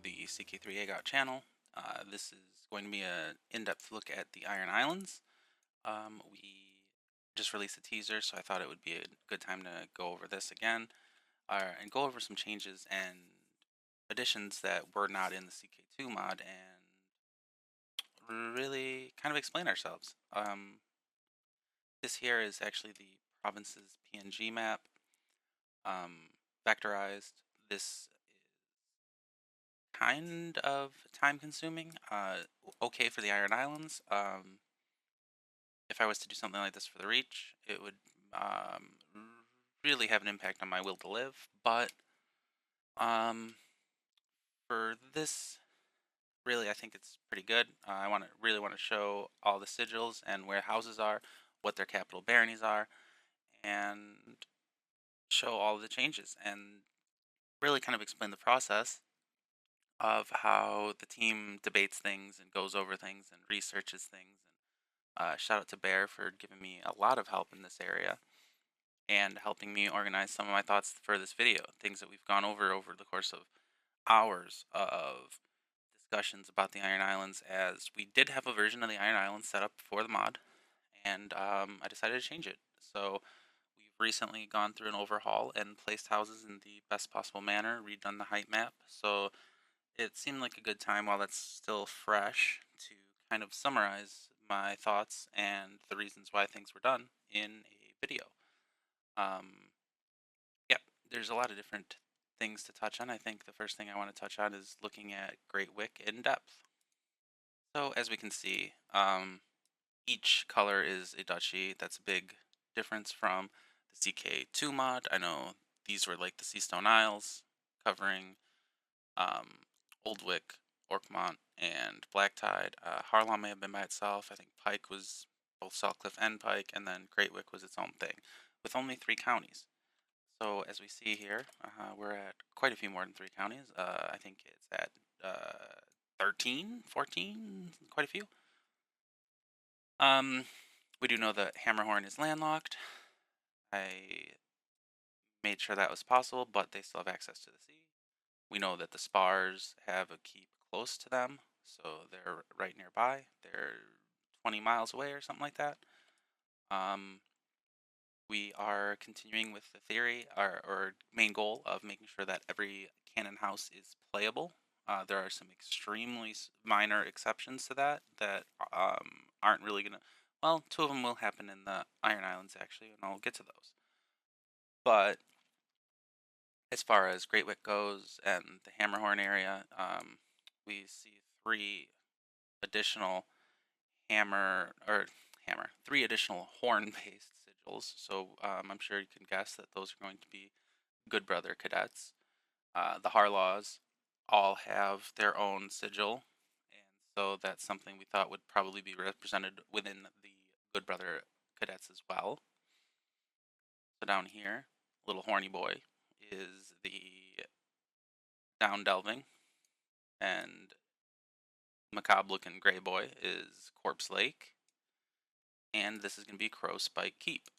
the CK3AGOT channel. This is going to be an in-depth look at the Iron Islands. We just released a teaser, so I thought it would be a good time to go over this again and go over some changes and additions that were not in the CK2 mod and really kind of explain ourselves. This here is actually the province's PNG map, vectorized. This kind of time consuming. Okay for the Iron Islands. If I was to do something like this for the Reach, it would really have an impact on my will to live. But for this, really, I think it's pretty good. I really want to show all the sigils and where houses are, what their capital baronies are, and show all the changes and really kind of explain the process of how the team debates things and goes over things and researches things. And shout out to Bear for giving me a lot of help in this area and helping me organize some of my thoughts for this video. Things that we've gone over the course of hours of discussions about the Iron Islands, as we did have a version of the Iron Islands set up for the mod, and I decided to change it. So we've recently gone through an overhaul and placed houses in the best possible manner, redone the height map. So it seemed like a good time while that's still fresh to kind of summarize my thoughts and the reasons why things were done in a video. Yep, there's a lot of different things to touch on. I think the first thing I want to touch on is looking at Great Wick in depth. So as we can see, each color is a duchy. That's a big difference from the CK2 mod. I know these were like the Seastone Isles, covering Old Wick, Orkmont, and Blacktide. Harlaw may have been by itself. I think Pike was both Saltcliffe and Pike, and then Great Wick was its own thing, with only 3 counties. So as we see here, we're at quite a few more than 3 counties. I think it's at 13, 14, quite a few. We do know that Hammerhorn is landlocked. I made sure that was possible, but they still have access to the sea. We know that the spars have a keep close to them, so they're right nearby. They're 20 miles away or something like that. We are continuing with the theory, or main goal of making sure that every cannon house is playable. There are some extremely minor exceptions to that aren't really going to... Well, 2 of them will happen in the Iron Islands, actually, and I'll get to those. But as far as Great Wick goes and the Hammerhorn area, we see 3 additional 3 additional horn-based sigils. So I'm sure you can guess that those are going to be Good Brother cadets. The Harlaws all have their own sigil, and so that's something we thought would probably be represented within the Good Brother cadets as well. So down here, little horny boy is the Down Delving, and macabre looking gray boy is Corpse Lake, and this is going to be Crow Spike Keep.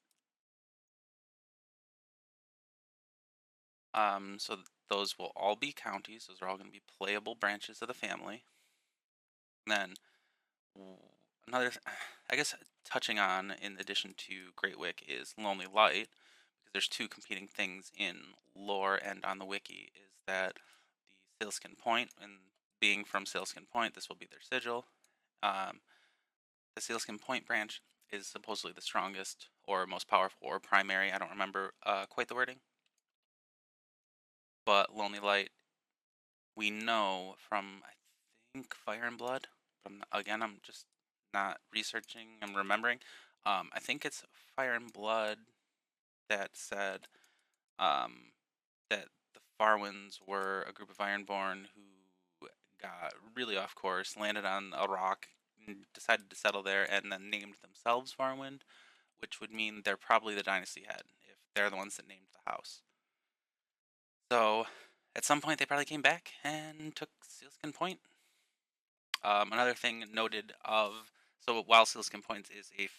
So those will all be counties. Those are all going to be playable branches of the family. And then another, I guess, touching on in addition to Great Wick is Lonely Light, because there's 2 competing things in lore and on the wiki. Is that the Sealskin Point, and being from Sealskin Point, this will be their sigil. The Sealskin Point branch is supposedly the strongest or most powerful or primary. I don't remember quite the wording. But Lonely Light, we know from, I think, Fire and Blood. Again, I'm just not researching, I'm remembering. I think it's Fire and Blood that said that the Farwinds were a group of Ironborn who got really off course, landed on a rock, and decided to settle there, and then named themselves Farwind, which would mean they're probably the dynasty head, if they're the ones that named the house. So at some point they probably came back and took Sealskin Point. Another thing noted of, so while Sealskin Point is a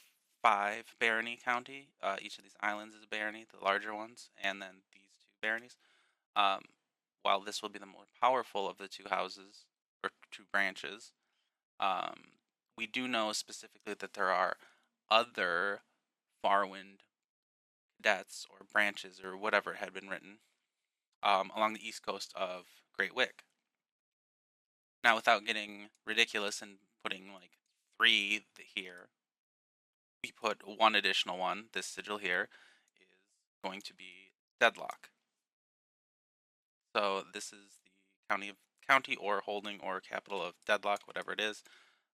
5 barony county, each of these islands is a barony, the larger ones, and then these 2 baronies. while this will be the more powerful of the two houses, or two branches, we do know specifically that there are other Farwind cadets or branches or whatever had been written along the east coast of Great Wick. Now, without getting ridiculous and putting like 3 here, we put one additional one. This sigil here is going to be Deadlock. So this is the county or holding or capital of Deadlock, whatever it is.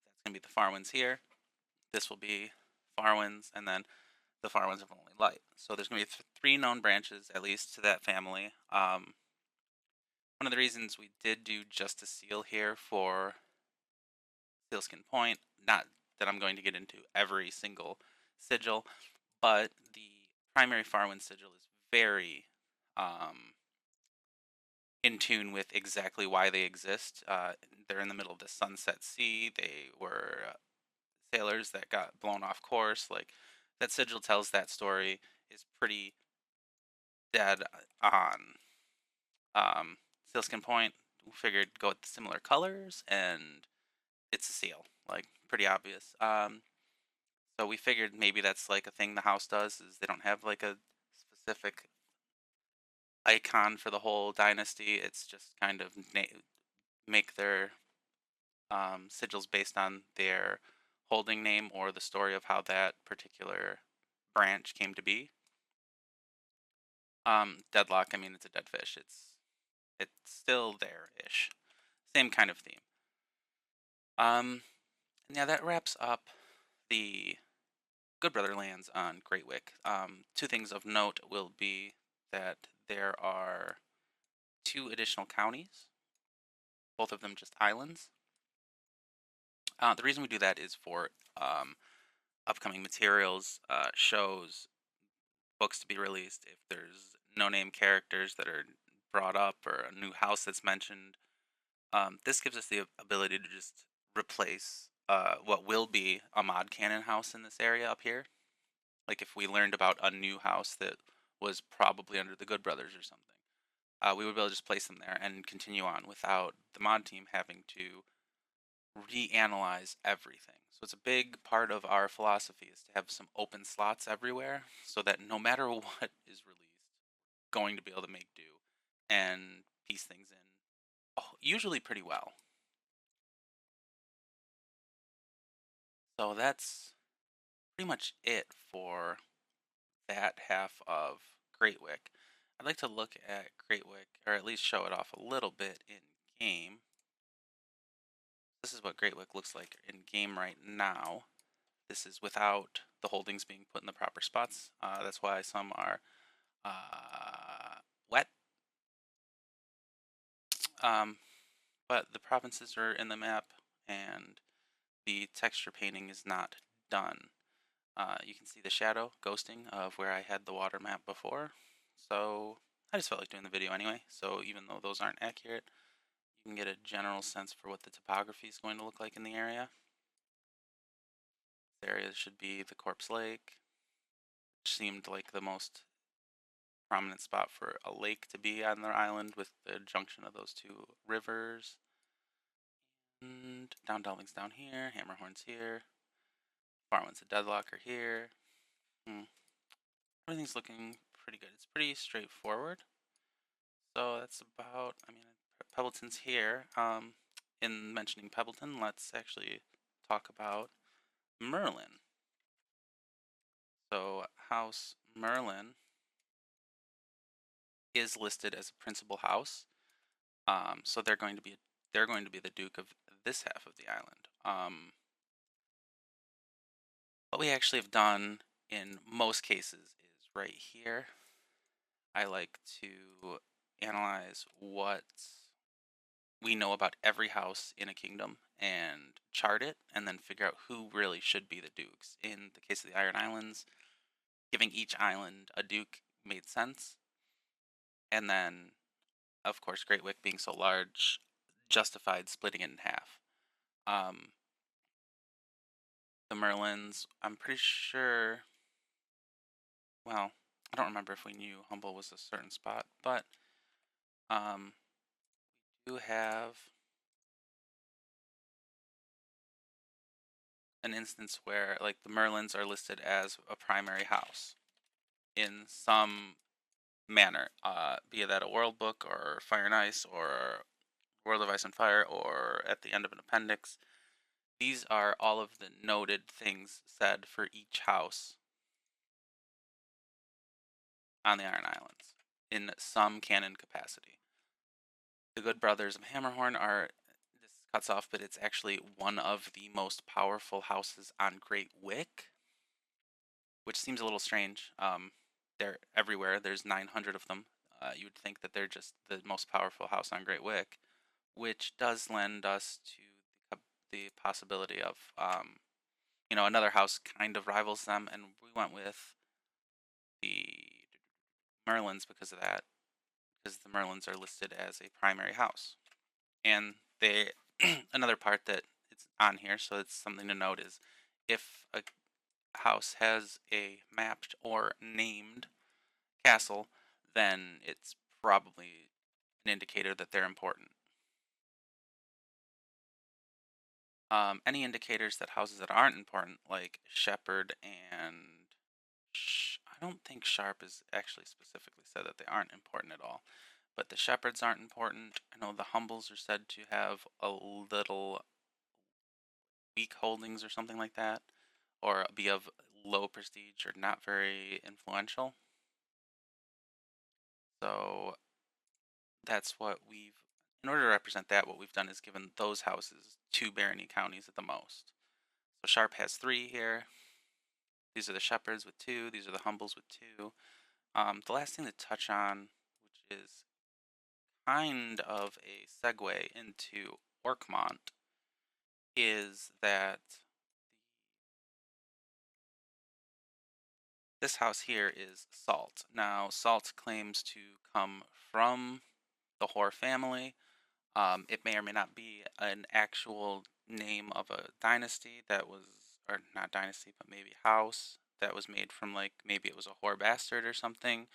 That's going to be the Farwinds here. This will be Farwinds, and then the Farwinds of Only Light. So there's going to be 3 known branches, at least, to that family. One of the reasons we did do just a seal here for Sealskin Point, not that I'm going to get into every single sigil, but the primary Farwind sigil is very in tune with exactly why they exist. They're in the middle of the Sunset Sea. They were sailors that got blown off course. Like, that sigil tells that story, is pretty dead on. Sealskin Point, we figured go with similar colors, and it's a seal, like, pretty obvious. So we figured maybe that's like a thing the house does, is they don't have like a specific icon for the whole dynasty. It's just kind of make their sigils based on their holding name or the story of how that particular branch came to be. Deadlock, I mean, it's a dead fish. It's still there-ish. Same kind of theme. Yeah, that wraps up the Good Brother lands on Great Wick. 2 things of note will be that there are 2 additional counties, both of them just islands. The reason we do that is for upcoming materials, shows, books to be released. If there's no-name characters that are brought up or a new house that's mentioned, this gives us the ability to just replace what will be a mod canon house in this area up here. Like, if we learned about a new house that was probably under the Good Brothers or something, we would be able to just place them there and continue on without the mod team having to reanalyze everything. So it's a big part of our philosophy is to have some open slots everywhere, so that no matter what is released, going to be able to make do and piece things in, usually pretty well. So that's pretty much it for that half of Great Wick. I'd like to look at Great Wick, or at least show it off a little bit in game. This is what Great Wick looks like in game right now. This is without the holdings being put in the proper spots. That's why some are wet. But the provinces are in the map, and the texture painting is not done. You can see the shadow ghosting of where I had the water map before. So I just felt like doing the video anyway. So even though those aren't accurate, you can get a general sense for what the topography is going to look like in the area. This area should be the Corpse Lake, which seemed like the most prominent spot for a lake to be on their island with the junction of those 2 rivers. And Down Delving's down here, Hammerhorn's here, Farwinds and Deadlock are here. Everything's looking pretty good. It's pretty straightforward. So that's about, I mean, Pebbleton's here. In mentioning Pebbleton, let's actually talk about Merlin. So House Merlin is listed as a principal house. So they're going to be the Duke of this half of the island. What we actually have done in most cases is right here. I like to analyze what we know about every house in a kingdom and chart it, and then figure out who really should be the dukes. In the case of the Iron Islands, giving each island a duke made sense. And then, of course, Great Wick being so large justified splitting it in half. The Merlins, I'm pretty sure, well, I don't remember if we knew Humble was a certain spot, but do have an instance where like the Merlins are listed as a primary house in some manner, be that a world book or Fire and Ice or World of Ice and Fire or at the end of an appendix. These are all of the noted things said for each house on the Iron Islands in some canon capacity. The Good Brothers of Hammerhorn are, this cuts off, but it's actually one of the most powerful houses on Great Wick, which seems a little strange. They're everywhere. There's 900 of them. You would think that they're just the most powerful house on Great Wick, which does lend us to the possibility of, another house kind of rivals them, and we went with the Merlins because of that, because the Merlins are listed as a primary house. And they, another part that it's on here, so it's something to note, is if a house has a mapped or named castle, then it's probably an indicator that they're important. Any indicators that houses that aren't important, like Shepherd and I don't think Sharp is actually specifically said that they aren't important at all. But the Shepherds aren't important. I know the Humbles are said to have a little weak holdings or something like that, or be of low prestige or not very influential. So that's what in order to represent that, what we've done is given those houses 2 barony counties at the most. So Sharp has 3 here. These are the Shepherds with 2. These are the Humbles with 2. The last thing to touch on, which is kind of a segue into Orkmont, is that this house here is Salt. Now, Salt claims to come from the Hoare family. It may or may not be an actual name of a dynasty that was, or not dynasty, but maybe house that was made from, like, maybe it was a Hoare bastard or something.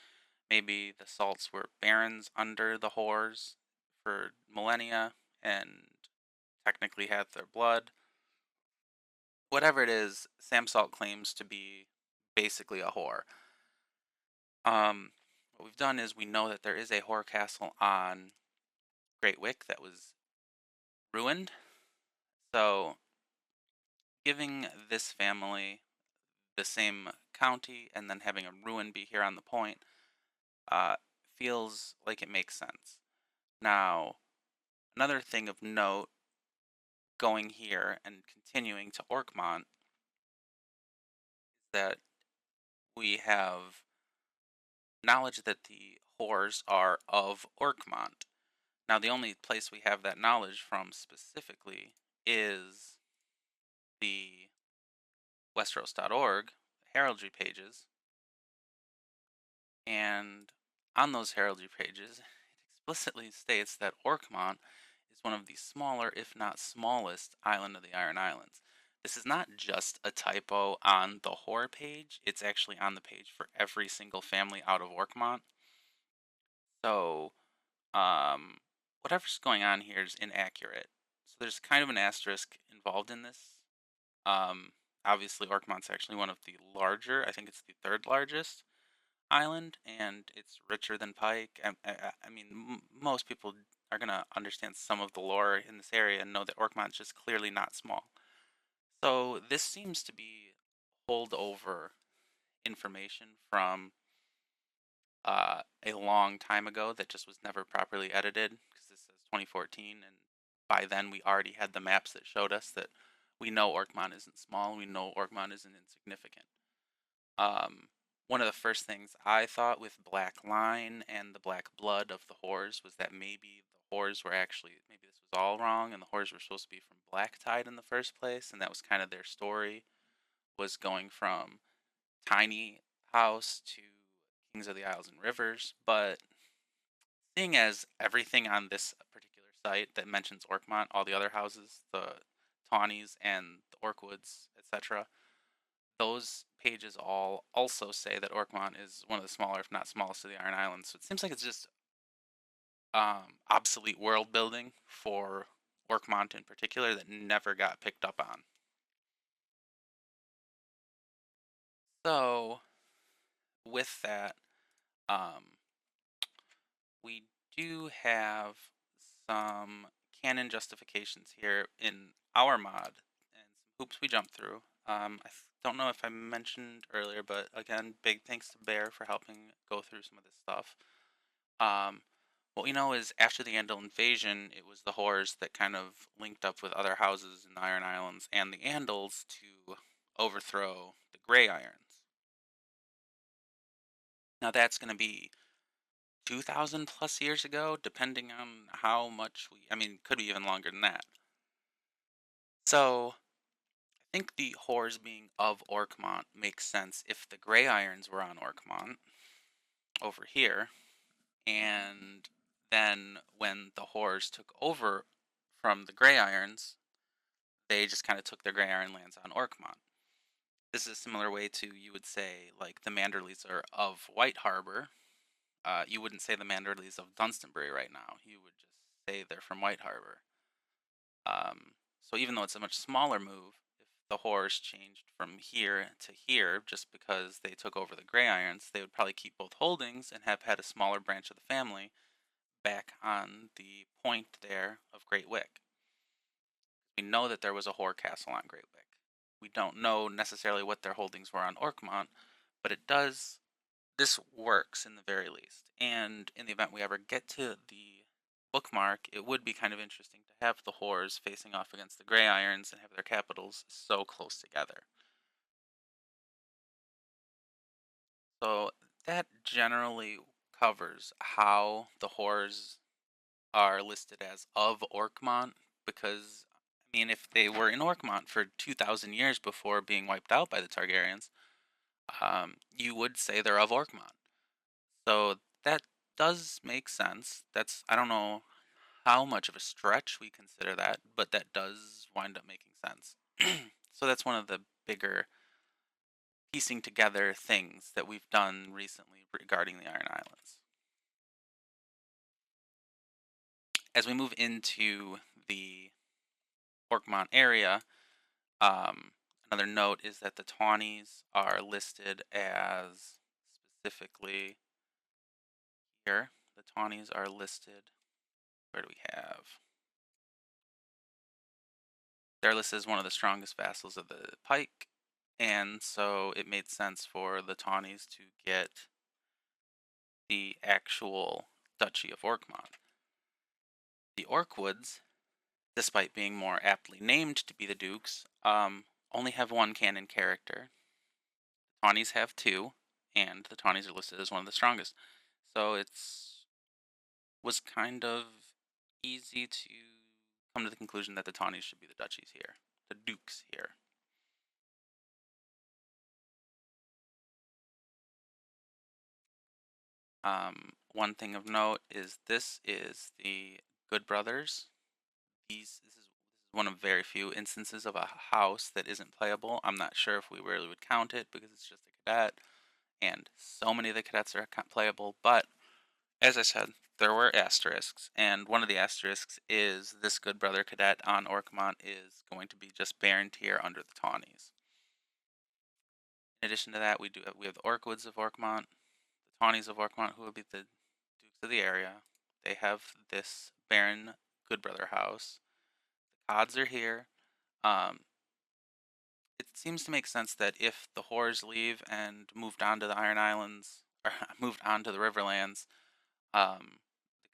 Maybe the Salts were barons under the Hoares for millennia and technically had their blood. Whatever it is, Sam Salt claims to be basically a whore. What we've done is we know that there is a whore castle on Great Wick that was ruined. So, giving this family the same county and then having a ruin be here on the point feels like it makes sense. Now, another thing of note going here and continuing to Orkmont is that we have knowledge that the whores are of Orkmont. Now, the only place we have that knowledge from specifically is the Westeros.org heraldry pages. And on those heraldry pages, it explicitly states that Orkmont is one of the smaller, if not smallest, island of the Iron Islands. This is not just a typo on the Hoare page, it's actually on the page for every single family out of Orkmont. So, whatever's going on here is inaccurate. So there's kind of an asterisk involved in this. Obviously, Orkmont's actually one of the larger, I think it's the 3rd largest island, and it's richer than Pike. I mean, most people are going to understand some of the lore in this area and know that Orkmont's just clearly not small. So this seems to be holdover information from a long time ago that just was never properly edited, because this says 2014, and by then we already had the maps that showed us that we know Orkmont isn't small, we know Orkmont isn't insignificant. One of the first things I thought with Black Line and the Black Blood of the whores was that maybe the whores were actually, maybe this was all wrong, and the whores were supposed to be from Black Tide in the first place, and that was kind of their story, was going from tiny house to Kings of the Isles and Rivers. But seeing as everything on this particular site that mentions Orkmont, all the other houses, the Tawnies and the Orkwoods, etc., those pages all also say that Orkmont is one of the smaller, if not smallest, of the Iron Islands. So it seems like it's just obsolete world building for Orkmont in particular that never got picked up on. So with that, um, we do have some canon justifications here in our mod and some hoops we jumped through. Don't know if I mentioned earlier, but again, big thanks to Bear for helping go through some of this stuff. Um, what we know is after the Andal invasion, it was the Horrors that kind of linked up with other houses in the Iron Islands and the Andals to overthrow the Grey Irons. Now that's going to be 2,000 plus years ago, depending on how much I mean, could be even longer than that. So, I think the Horrors being of Orkmont makes sense if the Grey Irons were on Orkmont over here, and then when the Horrors took over from the Grey Irons, they just kind of took their Grey Iron lands on Orkmont. This is a similar way to, you would say, like, the Manderleys are of White Harbor. You wouldn't say the Manderleys of Dunstonbury right now. You would just say they're from White Harbor. So even though it's a much smaller move, if the Horrors changed from here to here just because they took over the Grey Irons, they would probably keep both holdings and have had a smaller branch of the family back on the point there of Great Wick. We know that there was a Horror castle on Great Wick. We don't know necessarily what their holdings were on Orkmont, but this works in the very least. And in the event we ever get to the bookmark, it would be kind of interesting to have the Horrors facing off against the Grey Irons and have their capitals so close together. So that generally covers how the Horrors are listed as of Orkmont, because, I mean, if they were in Orkmont for 2,000 years before being wiped out by the Targaryens, you would say they're of Orkmont. So that does make sense. I don't know how much of a stretch we consider that, but that does wind up making sense. So that's one of the bigger piecing together things that we've done recently regarding the Iron Islands. As we move into the Orkmont area, another note is that the Tawnies are listed as specifically here. The Tawnies are listed. Where do we have? They're listed as one of the strongest vassals of the Pike, and so it made sense for the Tawnies to get the actual Duchy of Orkmont. The Orkwoods, despite being more aptly named to be the Dukes, only have one canon character. The Tawnies have two, and the Tawnies are listed as one of the strongest. So was kind of easy to come to the conclusion that the Tawnies should be the duchies here, the Dukes here. One thing of note is this is the Good Brothers. This is one of very few instances of a house that isn't playable. I'm not sure if we really would count it because it's just a cadet, and so many of the cadets are playable. But as I said, there were asterisks, and one of the asterisks is this Good Brother cadet on Orkmont is going to be just Baron tier under the Tawnies. In addition to that, we have the Orkwoods of Orkmont, the Tawnies of Orkmont, who will be the Dukes of the area. They have this Baron Good Brother house. The Cods are here. It seems to make sense that if the Horrors leave and moved on to the Iron Islands, or moved on to the Riverlands, the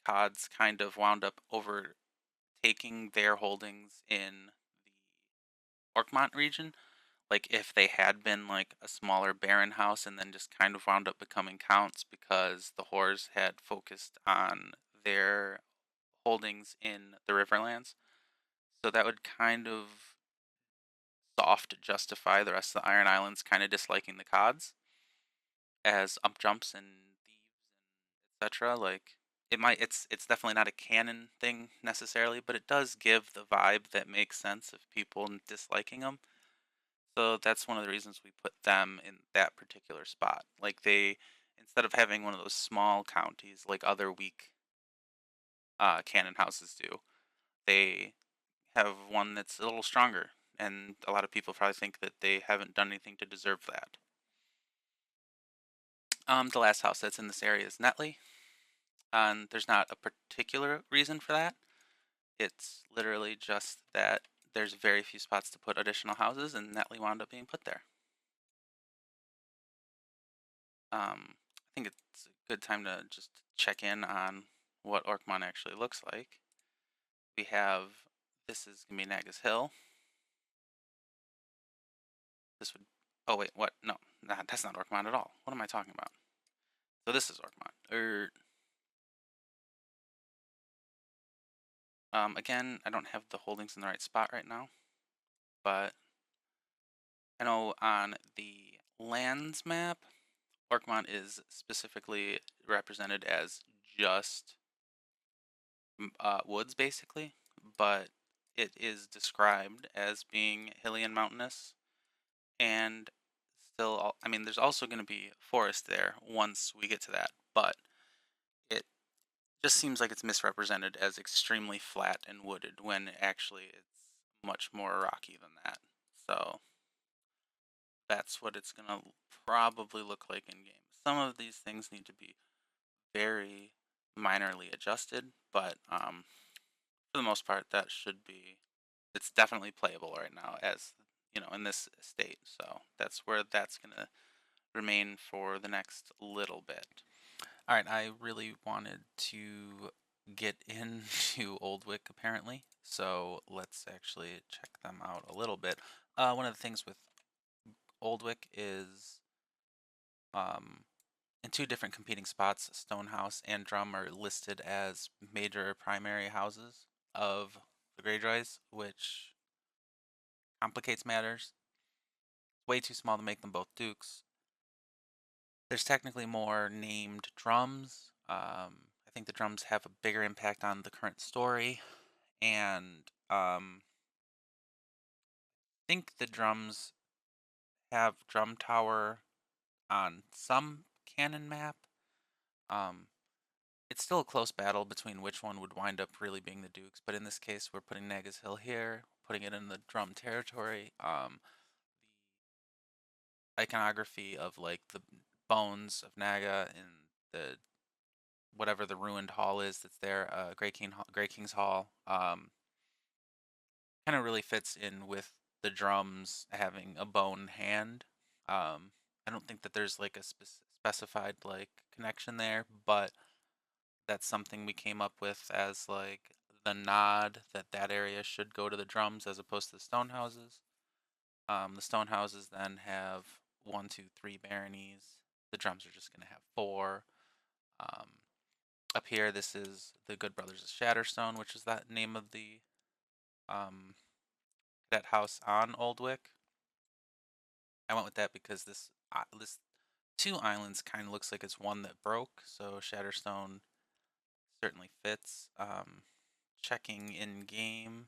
Cods kind of wound up overtaking their holdings in the Orkmont region. Like if they had been like a smaller baron house and then just kind of wound up becoming counts because the Horrors had focused on their holdings in the Riverlands. So that would kind of soft justify the rest of the Iron Islands kind of disliking the Cods as up jumps and thieves and etc. Like it's definitely not a canon thing necessarily, but it does give the vibe that makes sense of people disliking them. So that's one of the reasons we put them in that particular spot. Like instead of having one of those small counties like other weak canon houses do. They have one that's a little stronger, and a lot of people probably think that they haven't done anything to deserve that. The last house that's in this area is Netley, and there's not a particular reason for that. It's literally just that there's very few spots to put additional houses, and Netley wound up being put there. I think it's a good time to just check in on what Orkmont actually looks like. We have, this is going to be Naga's Hill. This would, oh wait, what? No, that's not Orkmont at all. What am I talking about? So this is Orkmont. Again, I don't have the holdings in the right spot right now, but I know on the lands map, Orkmont is specifically represented as just woods, basically, but it is described as being hilly and mountainous, and still, I mean, there's also going to be forest there once we get to that, but it just seems like it's misrepresented as extremely flat and wooded when actually it's much more rocky than that. So that's what it's going to probably look like in game. Some of these things need to be very minorly adjusted, but for the most part, that should be, it's definitely playable right now as, in this state. So that's where that's going to remain for the next little bit. All right, I really wanted to get into Oldwick apparently, so let's actually check them out a little bit. One of the things with Oldwick is in two different competing spots, Stonehouse and Drum are listed as major primary houses of the Greyjoys, which complicates matters. Way too small to make them both dukes. There's technically more named drums. I think the drums have a bigger impact on the current story, and I think the drums have Drum Tower on some canon map. It's still a close battle between which one would wind up really being the Dukes, but in this case, we're putting Naga's Hill here, putting it in the Drum territory. The iconography of like the bones of Naga in the whatever the ruined hall is that's there, Grey King's Hall, kind of really fits in with the drums having a bone hand. I don't think that there's like a specified like connection there, but that's something we came up with as like the nod that that area should go to the drums as opposed to the stone houses. The stone houses then have 1, 2, 3 baronies. The drums are just going to have 4. Um, Up here, this is the Good Brothers of Shatterstone, which is that name of the that house on Oldwick. I went with that because this 2 islands kind of looks like it's one that broke, so Shatterstone certainly fits. Checking in game,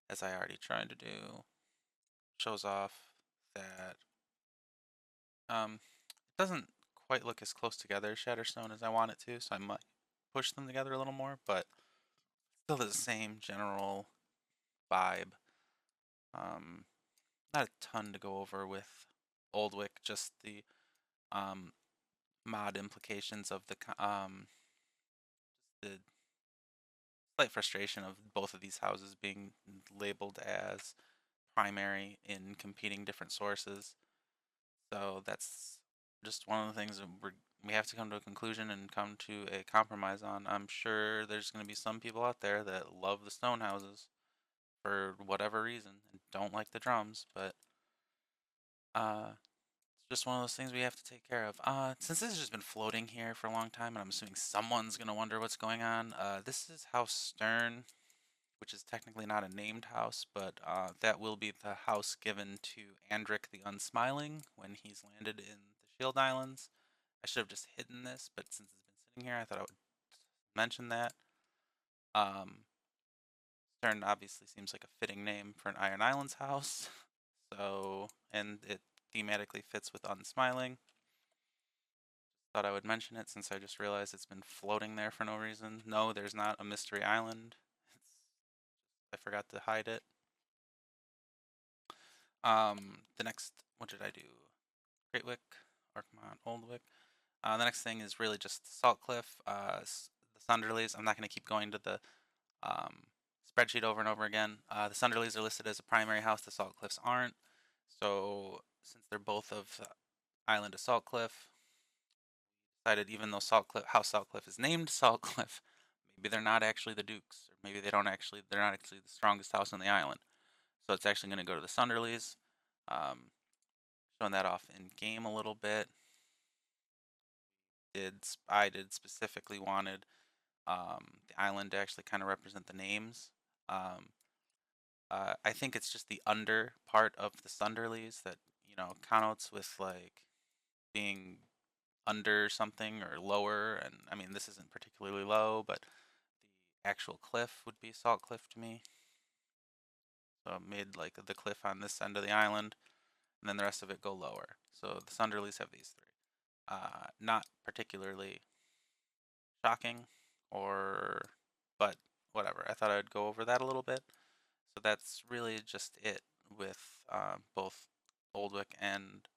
as I already tried to do, shows off that it doesn't quite look as close together Shatterstone as I want it to, so I might push them together a little more, but still the same general vibe. Not a ton to go over with Oldwick, just the mod implications of the slight frustration of both of these houses being labeled as primary in competing different sources. So that's just one of the things that we have to come to a conclusion and come to a compromise on. I'm sure there's going to be some people out there that love the stone houses for whatever reason and don't like the drums, but it's just one of those things we have to take care of. Since this has just been floating here for a long time, and I'm assuming someone's going to wonder what's going on, this is House Stern, which is technically not a named house, but that will be the house given to Andric the Unsmiling when he's landed in the Shield Islands. I should have just hidden this, but since it's been sitting here, I thought I would mention that. Stern obviously seems like a fitting name for an Iron Islands house, so, and it thematically fits with Unsmiling. thought I would mention it since I just realized it's been floating there for no reason. No, there's not a mystery island. I forgot to hide it. The next, what did I do? Great Wick, Arkmont, Old Wick. The next thing is really just Salt Cliff, the Sunderlies. I'm not going to keep going to the spreadsheet over and over again. The Sunderlies are listed as a primary house. The Salt Cliffs aren't. So since they're both of Island of Salt Cliff, decided even though House Salt Cliff is named Salt Cliff, maybe they're not actually the Dukes, or maybe they're not actually the strongest house on the island. So it's actually going to go to the Sunderlies. Showing that off in game a little bit. I did specifically wanted the island to actually kind of represent the names. I think it's just the under part of the Sunderlies that connotes with like being under something or lower, and I mean this isn't particularly low, but the actual cliff would be Salt Cliff to me. So I made like the cliff on this end of the island, and then the rest of it go lower. So the Sunderlies have these three. Not particularly shocking, but whatever. I thought I'd go over that a little bit. So that's really just it with both Oldwick and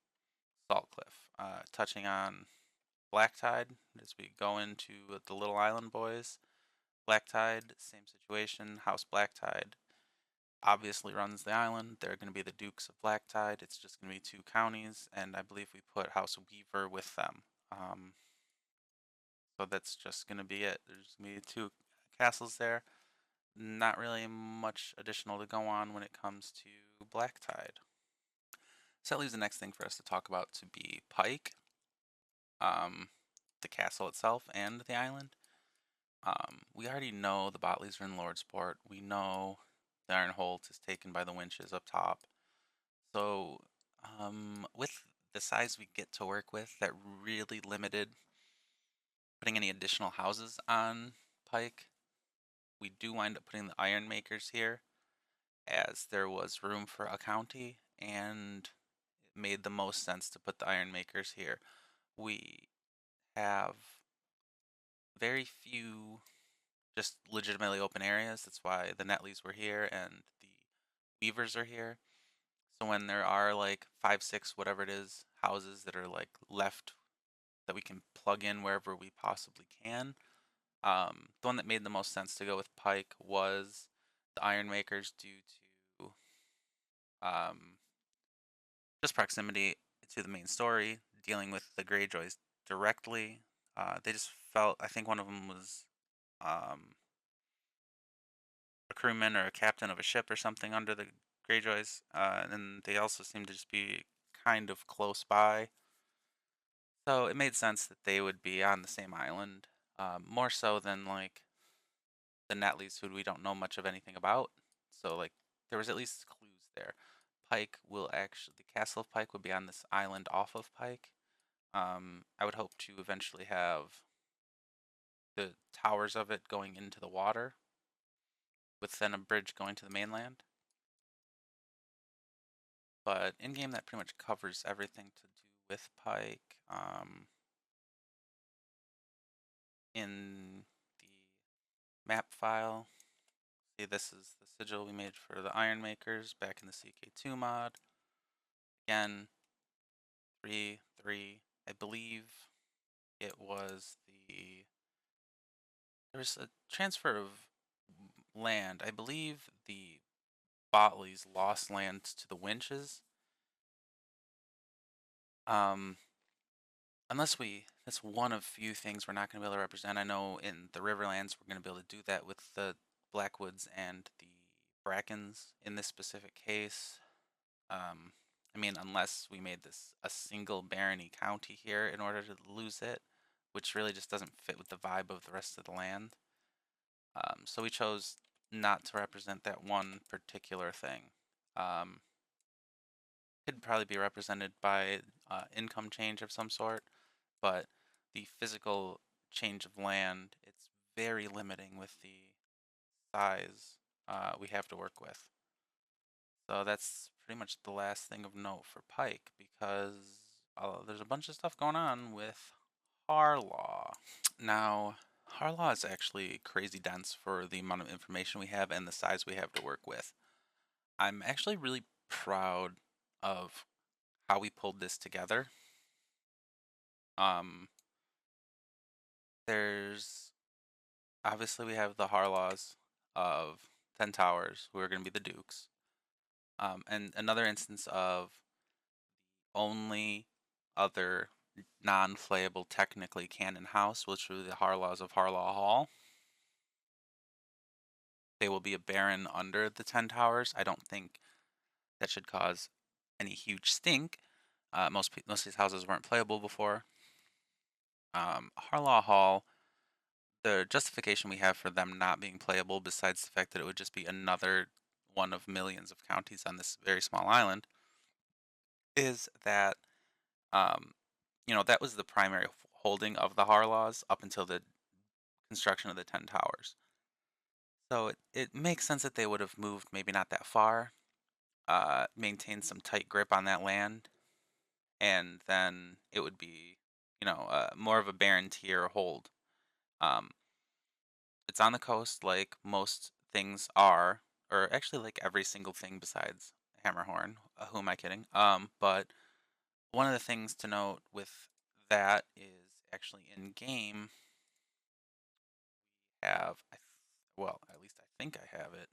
Saltcliff. Touching on Black Tide as we go into the Little Island Boys. Black Tide, same situation. House Black Tide obviously runs the island. They're going to be the Dukes of Black Tide. It's just going to be 2 counties, and I believe we put House Weaver with them. So that's just going to be it. There's going to be 2 castles there. Not really much additional to go on when it comes to Black Tide. So that leaves the next thing for us to talk about to be Pike, the castle itself, and the island. We already know the Botleys are in Lordsport. We know the Iron Holt is taken by the winches up top. So with the size we get to work with, that really limited putting any additional houses on Pike. We do wind up putting the Iron Makers here, as there was room for a county, and it made the most sense to put the Iron Makers here. We have very few just legitimately open areas. That's why the Netleys were here and the Weavers are here. So when there are like 5, 6, whatever it is, houses that are like left that we can plug in wherever we possibly can, the one that made the most sense to go with Pike was the Iron Makers due to just proximity to the main story, dealing with the Greyjoys directly. They just felt, I think one of them was a crewman or a captain of a ship or something under the Greyjoys, and they also seemed to just be kind of close by. So it made sense that they would be on the same island, more so than like the Netleys, who we don't know much of anything about. So like there was at least clues there. Pike will actually, the Castle of Pike would be on this island off of Pike. I would hope to eventually have the towers of it going into the water, with then a bridge going to the mainland. But in game, that pretty much covers everything to do with Pike. In the map file, see, this is the sigil we made for the Iron Makers back in the CK2 mod. Again, 3, 3. I believe it was there was a transfer of land. I believe the Botleys lost land to the Winches. That's one of few things we're not going to be able to represent. I know in the Riverlands we're going to be able to do that with the Blackwoods and the Brackens in this specific case. I mean, unless we made this a single barony county here in order to lose it, which really just doesn't fit with the vibe of the rest of the land. So we chose not to represent that one particular thing. Could probably be represented by income change of some sort, but the physical change of land, it's very limiting with the size we have to work with. So that's pretty much the last thing of note for Pike, because there's a bunch of stuff going on with Harlaw. Now, Harlaw is actually crazy dense for the amount of information we have and the size we have to work with. I'm actually really proud of how we pulled this together. Um, there's obviously we have the Harlaws of 10 Towers, who are going to be the Dukes. And another instance of only other non-playable technically canon house, which were the Harlaws of Harlaw Hall. They will be a baron under the 10 Towers. I don't think that should cause any huge stink. Most of these houses weren't playable before. Harlaw Hall, the justification we have for them not being playable, besides the fact that it would just be another one of millions of counties on this very small island, is that that was the primary holding of the Harlaws up until the construction of the 10 Towers. So it makes sense that they would have moved maybe not that far, maintained some tight grip on that land, and then it would be, more of a barren tier hold. Um, it's on the coast like most things are, or actually like every single thing besides Hammerhorn. Who am I kidding? But one of the things to note with that is actually in game have, well, at least I think I have it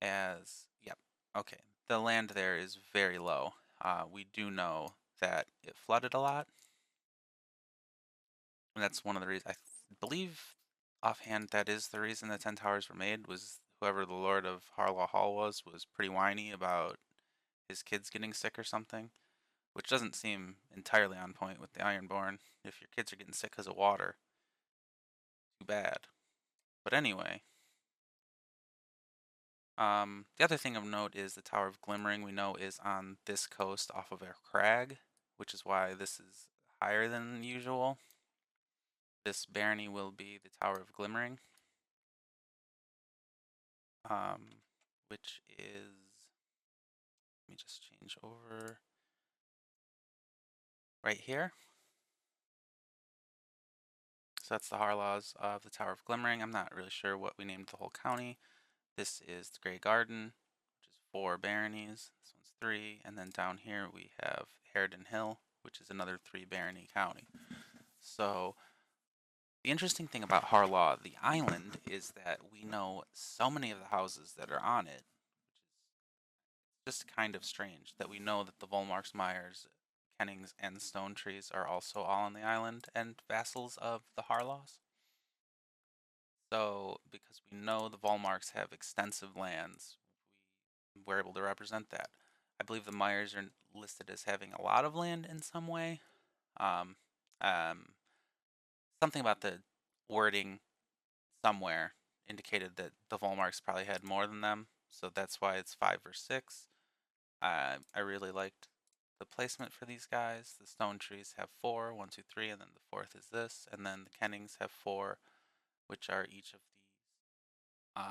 as, yep, okay. The land there is very low. We do know that it flooded a lot, and that's one of the reasons. Believe offhand that is the reason the 10 Towers were made, was whoever the Lord of Harlaw Hall was pretty whiny about his kids getting sick or something, which doesn't seem entirely on point with the Ironborn. If your kids are getting sick because of water, too bad. But anyway, the other thing of note is the Tower of Glimmering, we know, is on this coast off of a crag, which is why this is higher than usual. This barony will be the Tower of Glimmering, which is, let me just change over right here. So that's the Harlaws of the Tower of Glimmering. I'm not really sure what we named the whole county. This is the Grey Garden, which is 4 baronies. This one's 3. And then down here we have Harridan Hill, which is another 3 barony county. So the interesting thing about Harlaw, the island, is that we know so many of the houses that are on it, which is just kind of strange that we know that the Volmarksmeyers, Kennings, and Stone Trees are also all on the island and vassals of the Harlaws. So, because we know the Volmarks have extensive lands, we're able to represent that. I believe the Myers are listed as having a lot of land in some way. Um, um, Something about the wording somewhere indicated that the Volmarks probably had more than them, so that's why it's 5 or 6. I really liked the placement for these guys. The Stone Trees have 4, 1, 2, 3, and then the 4th is this, and then the Kennings have 4, which are each of these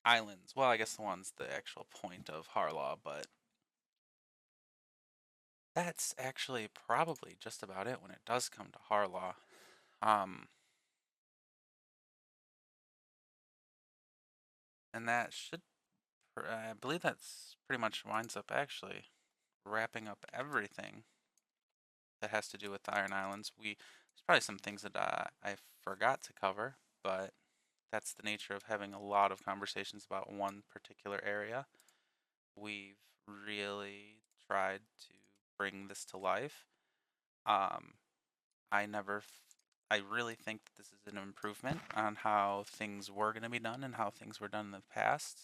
islands. Well, I guess the one's the actual point of Harlaw, but that's actually probably just about it when it does come to Harlaw. And that should, I believe that's pretty much winds up actually wrapping up everything that has to do with the Iron Islands. There's probably some things that I forgot to cover, but that's the nature of having a lot of conversations about one particular area. We've really tried to bring this to life. Um, I never, I really think that this is an improvement on how things were going to be done and how things were done in the past.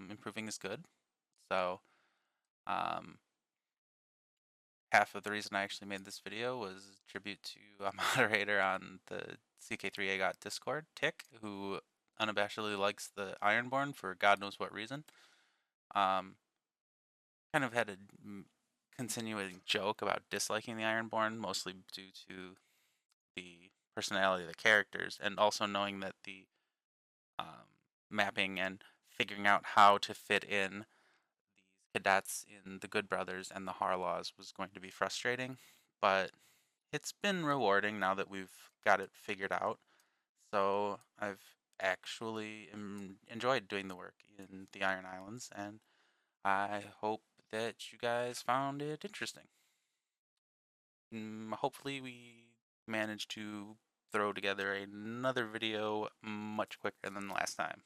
Improving is good. So, um, half of the reason I actually made this video was tribute to a moderator on the CK3AGOT Discord, Tick, who unabashedly likes the Ironborn for God knows what reason. Kind of had a continuing joke about disliking the Ironborn, mostly due to the personality of the characters, and also knowing that the mapping and figuring out how to fit in these cadets in the Good Brothers and the Harlaws was going to be frustrating. but it's been rewarding now that we've got it figured out. So I've actually enjoyed doing the work in the Iron Islands, and I hope that you guys found it interesting. Hopefully, we managed to throw together another video much quicker than the last time.